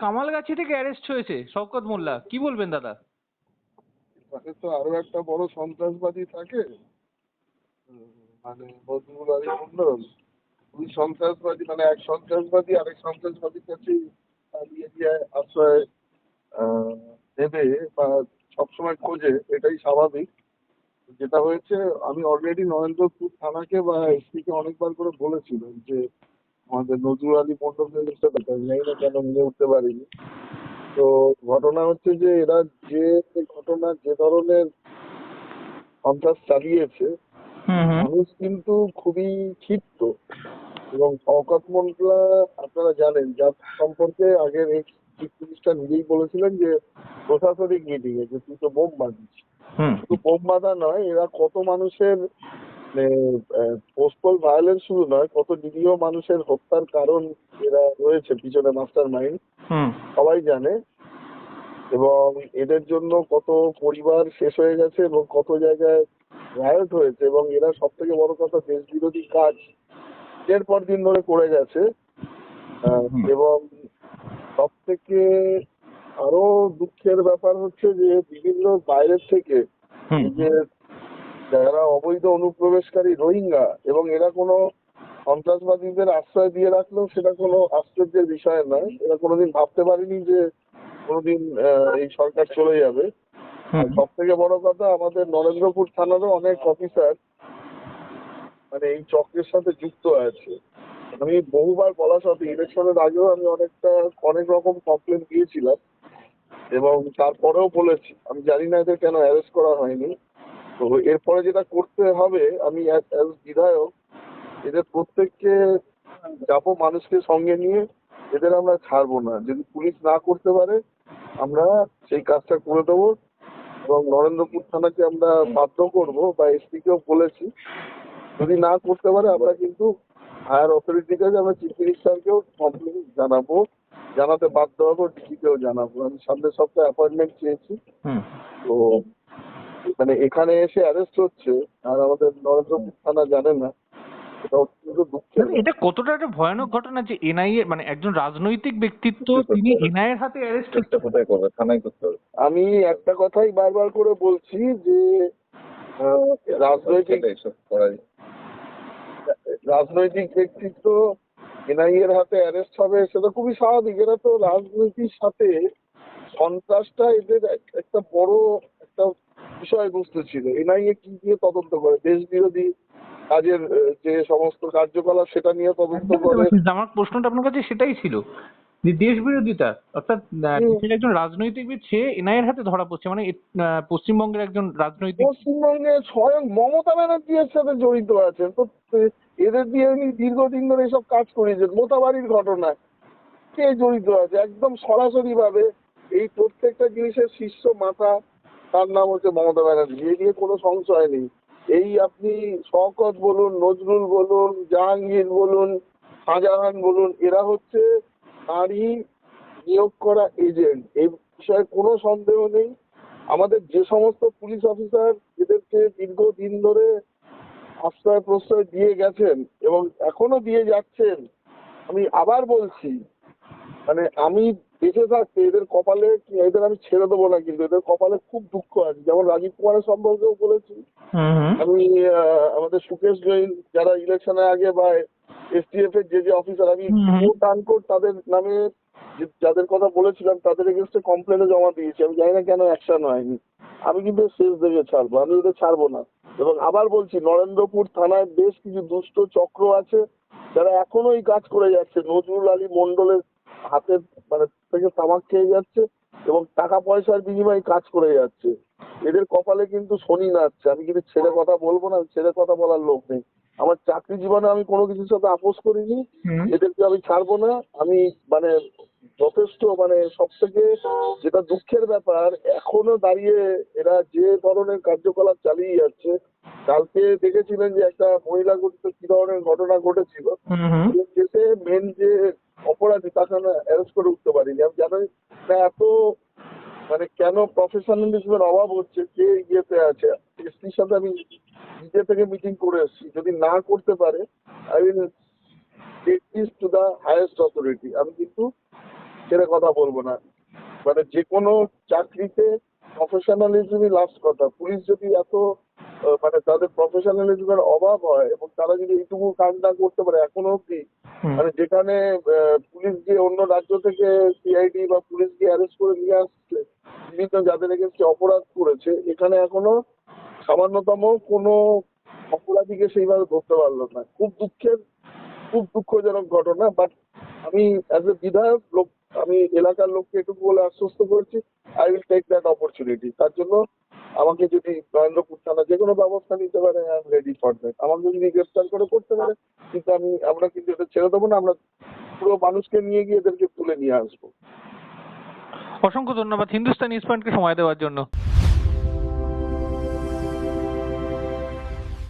কামালগাছি থেকে অ্যারেস্ট হয়েছে শওকত মোল্লা, কি বলবেন দাদা? তাকে তো আরো একটা বড় সন্ত্রাসবাদী থাকে, মানে নজরুল আলী মন্ডল। দুই সন্ত্রাসবাদী, মানে এক সন্ত্রাসবাদী আরেক সন্ত্রাসবাদীর কাছে পালিয়ে গিয়ে আশ্রয় আহ, নেবে বা সবসময় খোঁজে, এটাই স্বাভাবিক। যেটা হয়েছে, আমি অলরেডি নরেন্দ্রপুর থানাকে বা এসপি কে অনেকবার করে বলেছিলাম যে আমাদের নজরুল আলী মন্ডলের একটা ব্যাপার, জানি না কেন মিলে উঠতে পারিনি। তো ঘটনা হচ্ছে যে এরা যে ঘটনা, যে ধরনের সন্ত্রাস চালিয়েছে, হুম হুম। মানুষ কিন্তু খুবই ক্ষিপ্ত। এবং শওকত মোল্লা আপনারা জানেন, যার সম্পর্কে আগের এই চিফ মিনিস্টার নিজেই বলেছিলেন যে প্রশাসনিক মিটিং এ যে তুই তো বোম বাঁধিস। হুম শুধু বোম বাঁধা নয়, এরা কত মানুষের পোস্টাল ভায়োলেন্স শুধু নয়, কত নিরীহ মানুষের হত্যার কারণ এরা রয়েছে পিছনে, মাস্টার মাইন্ড হুম। সবাই জানে। এবং এদের জন্য কত পরিবার শেষ হয়ে গেছে এবং কত জায়গায় রায়ট হয়েছে। এবং এরা সব থেকে বড় কথা, দেশ বিরোধী কাজ দিনের পর দিন ধরে করে গেছে। হুম এবং সব থেকে আরো দুঃখের ব্যাপার হচ্ছে যে বিভিন্ন বাইরের থেকে হুম। এই যে যারা অবৈধ অনুপ্রবেশকারী রোহিঙ্গা, এবং এরা কোনো সন্ত্রাসবাদীদের আশ্রয় দিয়ে রাখলেও সেটা কোনো আশ্চর্যের বিষয় নয়। এরা কোনোদিন ভাবতে পারেনি যে কোনোদিন এই সরকার চলে যাবে। আর হুম। সব থেকে বড় কথা, আমাদের নরেন্দ্রপুর থানারও অনেক অফিসার মানে এই চক্রের সাথে যুক্ত আছে। আমি বহুবার বলা সত্ত্বেও ইলেকশনের আগেও আমি অনেক রকম কমপ্লেন দিয়েছিলাম এবং তারপরেও বলেছি আমি জানি না এদের কেন অ্যারেস্ট করা হয়নি। তো এরপরে যেটা করতে হবে, আমি অ্যাজ বিধায়ক এদের প্রত্যেককে যাবো মানুষকে সঙ্গে নিয়ে, এদের আমরা ছাড়বো না। যদি পুলিশ না করতে পারে আমরা সেই কাজটা করে দেবো। এবং নরেন্দ্রপুর থানাকে আমরা বাধ্য করবো, বা এসপি কেও বলেছি, যদি না করতে পারে আমরা কিন্তু হায়ার অথরিটির কাছে, আমরা চিফ মিনিস্টারকেও কমপ্লেন জানাবো, জানাতে বাধ্য হবো, ডিজিকেও জানাবো। আমি সামনের সপ্তাহে অ্যাপয়েন্টমেন্ট চেয়েছি। হুম। তো মানে এখানে এসে অ্যারেস্ট হচ্ছে আর আমাদের নরেন্দ্রপুর থানা জানে না, এটা অত্যন্ত দুঃখের মানে এটা ব্যাপার। কতটা একটা ভয়ানক ঘটনা যে এনআইএ, মানে একজন রাজনৈতিক ব্যক্তিত্ব তিনি এনআইএর হাতে অ্যারেস্ট হচ্ছে। কোথায় করবে? থানায় করতে হবে। আমি একটা কথাই বারবার করে বলছি যে আহ, রাজনৈতিক এসব করাই রাজনৈতিক ব্যক্তিত্ব এনআইএর হাতে অ্যারেস্ট হবে, সেটা খুবই স্বাভাবিক। এরা তো রাজনীতির সাথে সন্ত্রাসটা এদের একটা বড় একটা বিষয়বস্তু ছিল। এনআইএ কি দিয়ে তদন্ত করে? দেশ বিরোধী কাজের যে সমস্ত কার্যকলাপ সেটা নিয়ে তদন্ত একদমই করে। তো, আমার প্রশ্নটা আপনার কাছে সেটাই ছিল যে দেশ বিরোধিতা, অর্থাৎ হুম, দেশের একজন রাজনৈতিকবিদ সে এনআইএর হাতে ধরা পড়ছে, মানে পশ্চিমবঙ্গের একজন রাজনৈতিক। পশ্চিমবঙ্গে স্বয়ং মমতা ব্যানার্জি এর সাথে জড়িত আছেন। তো এদের দিয়ে উনি দীর্ঘদিন ধরে এসব কাজ করেছেন। মোতাবাড়ির ঘটনায় কে জড়িত আছে একদম সরাসরি ভাবে? এই প্রত্যেকটা জিনিসের শীর্ষ মাথা, তার নাম হচ্ছে মমতা ব্যানার্জি, এ নিয়ে কোনো সংশয় নেই। এই আপনি শওকত বলুন, নজরুল বলুন, জাহাঙ্গীর বলুন, শাহজাহান বলুন, এরা হচ্ছে তারই নিয়োগ করা এজেন্ট, এই বিষয়ে কোনো সন্দেহ নেই। আমাদের যে সমস্ত পুলিশ অফিসার এদেরকে দীর্ঘদিন ধরে আশ্রয় প্রশ্রয় দিয়ে গেছেন এবং এখনো দিয়ে যাচ্ছেন, আমি আবার বলছি, মানে আমি বেঁচে থাকতে এদের কপালে এদের আমি ছেড়ে দেবো না, কিন্তু এদের কপালে খুব দুঃখ আছে। যেমন রাজীব কুমারের সম্পর্কেও বলেছি হুম আমি, আমাদের সুকেশ জৈন যারা ইলেকশনের আগে বা এসটিএফ এর যে অফিসার, আমি হুম হুম। কোট আনকোট তাদের নামে যাদের কথা বলেছিলাম তাদের এগেনস্টে কমপ্লেনে জমা দিয়েছি। আমি জানি না কেন অ্যাকশন হয়নি। আমি কিন্তু শেষ দেখে ছাড়বো, আমি এদের ছাড়বো না। এবং আবার বলছি, নরেন্দ্রপুর থানায় বেশ কিছু দুষ্ট চক্র আছে যারা এখনো এই কাজ করে যাচ্ছে। নজরুল আলী মন্ডলের হাতের মানে থেকে তামাক খেয়ে যাচ্ছে এবং টাকা পয়সার বিনিময়ে কাজ করে যাচ্ছে। এদের কপালে কিন্তু শনি নাচছে। আমি কিন্তু ছেড়ে কথা বলবো না, ছেড়ে কথা বলার লোক নেই। আমার চাকরি জীবনে আমি কোনো কিছুর সাথে আপোষ করিনি, হুম। এদেরকে আমি ছাড়বো না। আমি মানে যথেষ্ট, মানে সব থেকে যেটা দুঃখের ব্যাপার, এখনো দাঁড়িয়ে এরা যে ধরনের কার্যকলাপ চালিয়ে যাচ্ছে। কালকে দেখেছিলেন যে একটা মহিলা গঠিত কি ধরনের ঘটনা ঘটেছিল। হুম হুম। এই কেসে মেন যে অপরাধী তাকে আমরা অ্যারেস্ট করে উঠতে পারিনি। আমি জানি না এত মানে কেন প্রফেশনালিজমের অভাব হচ্ছে, কে ইয়েতে আছে। এসপির সাথে আমি নিজে থেকে মিটিং করে এসেছি, যদি না করতে পারে I will take this to the highest authority. আমি কিন্তু ছেড়ে কথা বলবো না। মানে যে কোনো চাকরিতে প্রফেশনালিজমই লাস্ট কথা। পুলিশ যদি এত মানে তাদের প্রফেশনালিজমের অভাব হয় এবং তারা যদি এইটুকু কাজ না করতে পারে এখনো অব্দি, হুম। মানে যেখানে পুলিশ গিয়ে অন্য রাজ্য থেকে সিআইডি বা পুলিশ গিয়ে অ্যারেস্ট করে নিয়ে আসছে বিভিন্ন যাদের এগেন্সটে অপরাধ করেছে, এখানে এখনো সামান্যতম কোনো অপরাধীকে সেইভাবে ধরতে পারলো না। খুব দুঃখজনক ঘটনা। বাট আমি অ্যাজ এ বিধায়ক লোক, আমি এলাকার লোককে এটুকু বলে আশ্বস্ত করেছি, I will take that opportunity. তার জন্য আমাকে যদি নরেন্দ্রপুর থানা যে কোনো ব্যবস্থা নিতে পারে, I am ready for that. আমাকে যদি গ্রেফতার করে করতে পারে, কিন্তু আমরা কিন্তু এটা ছেড়ে দেবো না। আমরা পুরো মানুষকে নিয়ে গিয়ে এদেরকে তুলে নিয়ে আসবো। অসংখ্য ধন্যবাদ হিন্দুস্তান নিউজ পয়েন্টকে সময় দেওয়ার জন্য।